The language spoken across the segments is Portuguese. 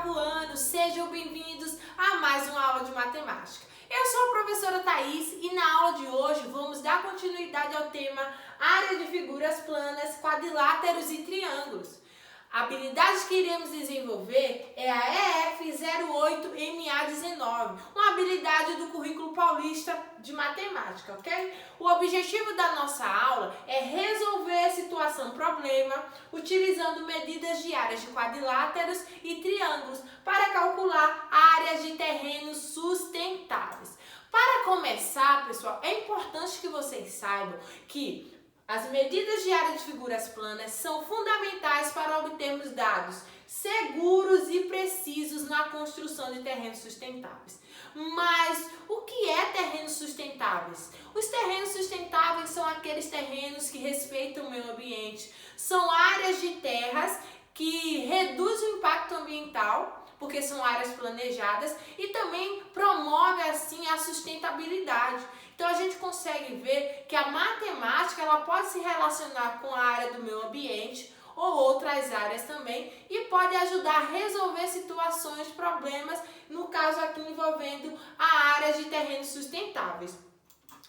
oitavo ano, sejam bem-vindos a mais uma aula de matemática. Eu sou a professora Thaís e na aula de hoje vamos dar continuidade ao tema área de figuras planas, quadriláteros e triângulos. A habilidade que iremos desenvolver é a EF08MA19, uma habilidade do currículo paulista de matemática, ok? O objetivo da nossa aula é resolver a situação-problema utilizando medidas de áreas de quadriláteros e triângulos para calcular áreas de terrenos sustentáveis. Para começar, pessoal, é importante que vocês saibam que as medidas de área de figuras planas são fundamentais para obtermos dados seguros e precisos na construção de terrenos sustentáveis. Mas o que é terrenos sustentáveis? Os terrenos sustentáveis são aqueles terrenos que respeitam o meio ambiente, são áreas de terras que reduzem o impacto ambiental, porque são áreas planejadas, e também promove assim a sustentabilidade. Então a gente consegue ver que a matemática ela pode se relacionar com a área do meio ambiente ou outras áreas também e pode ajudar a resolver situações, problemas, no caso aqui envolvendo a área de terrenos sustentáveis.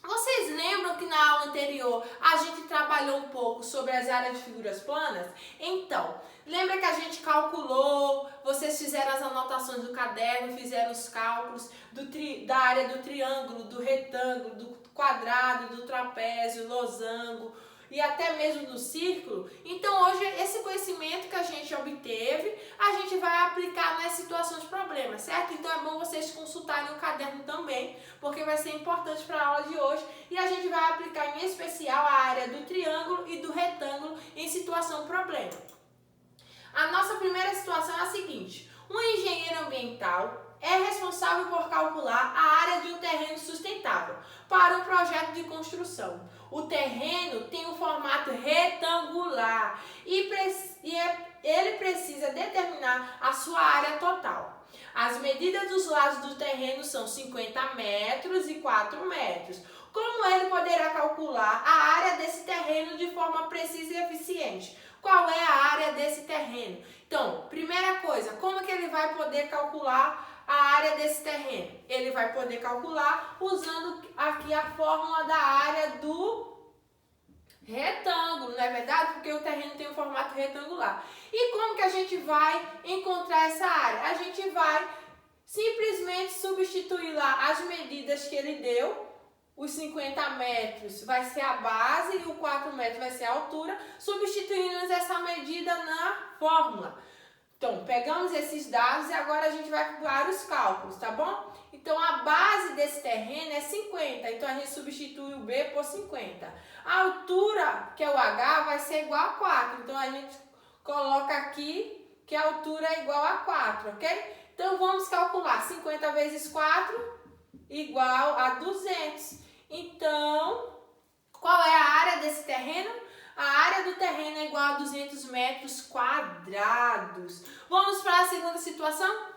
Vocês lembram que na aula anterior a gente trabalhou um pouco sobre as áreas de figuras planas? Então, lembra que a gente calculou, vocês fizeram as anotações do caderno, fizeram os cálculos da área do triângulo, do retângulo, do quadrado, do trapézio, losango e até mesmo do círculo? Então hoje esse conhecimento que a gente obteve, a gente vai aplicar nas situações de problema, certo? Então é bom vocês consultarem o caderno também, porque vai ser importante para a aula de hoje e a gente vai aplicar em especial a área do triângulo e do retângulo em situação de problema. A nossa primeira situação é a seguinte: um engenheiro ambiental é responsável por calcular a área de um terreno sustentável para um projeto de construção. O terreno tem um formato retangular e ele precisa determinar a sua área total. As medidas dos lados do terreno são 50 metros e 4 metros. Como ele poderá calcular a área desse terreno de forma precisa e eficiente? Qual é a área desse terreno? Então, primeira coisa, como que ele vai poder calcular a área desse terreno? Ele vai poder calcular usando aqui a fórmula da área do retângulo, não é verdade? Porque o terreno tem um formato retangular. E como que a gente vai encontrar essa área? A gente vai simplesmente substituir lá as medidas que ele deu. Os 50 metros vai ser a base e o 4 metros vai ser a altura, substituindo essa medida na fórmula. Então, pegamos esses dados e agora a gente vai para os cálculos, tá bom? Então, a base desse terreno é 50, então a gente substitui o B por 50. A altura, que é o H, vai ser igual a 4, então a gente coloca aqui que a altura é igual a 4, ok? Então, vamos calcular 50 vezes 4 igual a 200. Então, qual é a área desse terreno? A área do terreno é igual a 200 metros quadrados. Vamos para a segunda situação?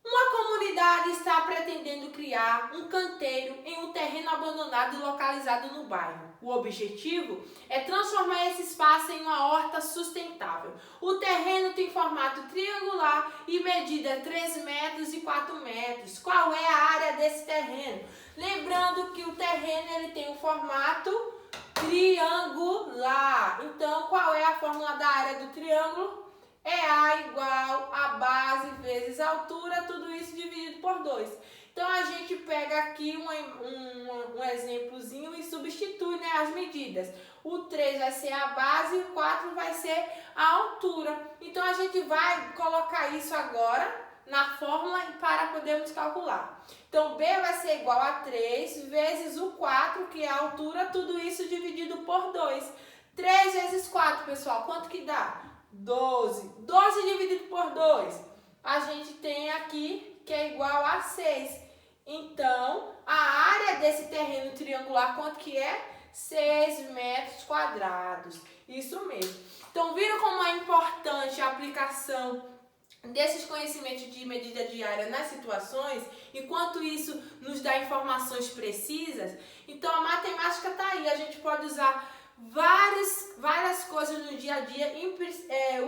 Uma comunidade está pretendendo criar um canteiro em um terreno abandonado e localizado no bairro. O objetivo é transformar esse espaço em uma horta sustentável. O terreno tem formato triangular e medida 3 metros e 4 metros. Qual é a área desse terreno? Lembrando que o terreno ele tem um formato triangular. Então, qual é a fórmula da área do triângulo? É A igual a base vezes a altura, tudo isso dividido por 2. Então, a gente pega aqui um exemplozinho e substitui, né, as medidas. O 3 vai ser a base e o 4 vai ser a altura. Então, a gente vai colocar isso agora na fórmula para podermos calcular. Então, B vai ser igual a 3 vezes o 4, que é a altura, tudo isso dividido por 2. 3 vezes 4, pessoal, quanto que dá? 12. 12 dividido por 2, a gente tem aqui que é igual a 6. Então, a área desse terreno triangular, quanto que é? 6 metros quadrados. Isso mesmo. Então, viram como é importante a aplicação desses conhecimentos de medida de área nas situações e quanto isso nos dá informações precisas? Então, a matemática está aí. A gente pode usar várias coisas no dia a dia.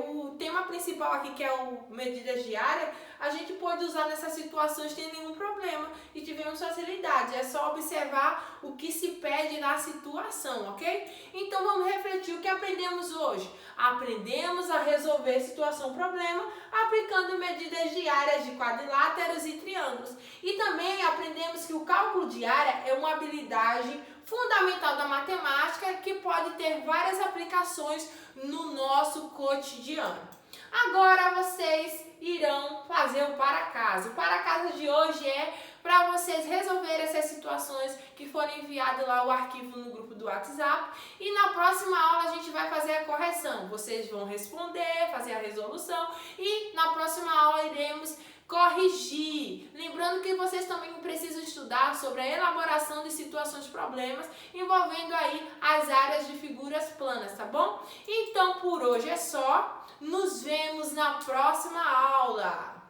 O tema principal aqui, que é o medidas diárias, a gente pode usar nessas situações sem nenhum problema e tivemos facilidade. É só observar o que se pede na situação, ok? Então vamos refletir o que aprendemos hoje. Aprendemos a resolver situação-problema aplicando medidas diárias de quadriláteros e triângulos. E também aprendemos que o cálculo de área é uma habilidade fundamental da matemática que pode ter várias aplicações no nosso cotidiano. Agora vocês irão fazer o para casa. O para casa de hoje é para vocês resolverem essas situações que forem enviadas lá o arquivo no grupo do WhatsApp. E na próxima aula a gente vai fazer a correção. Vocês vão responder, fazer a resolução e na próxima aula iremos corrigir. Lembrando que vocês também precisam estudar sobre a elaboração de situações de problemas envolvendo aí as áreas de figuras planas, tá bom? Então por hoje é só. Nos vemos na próxima aula.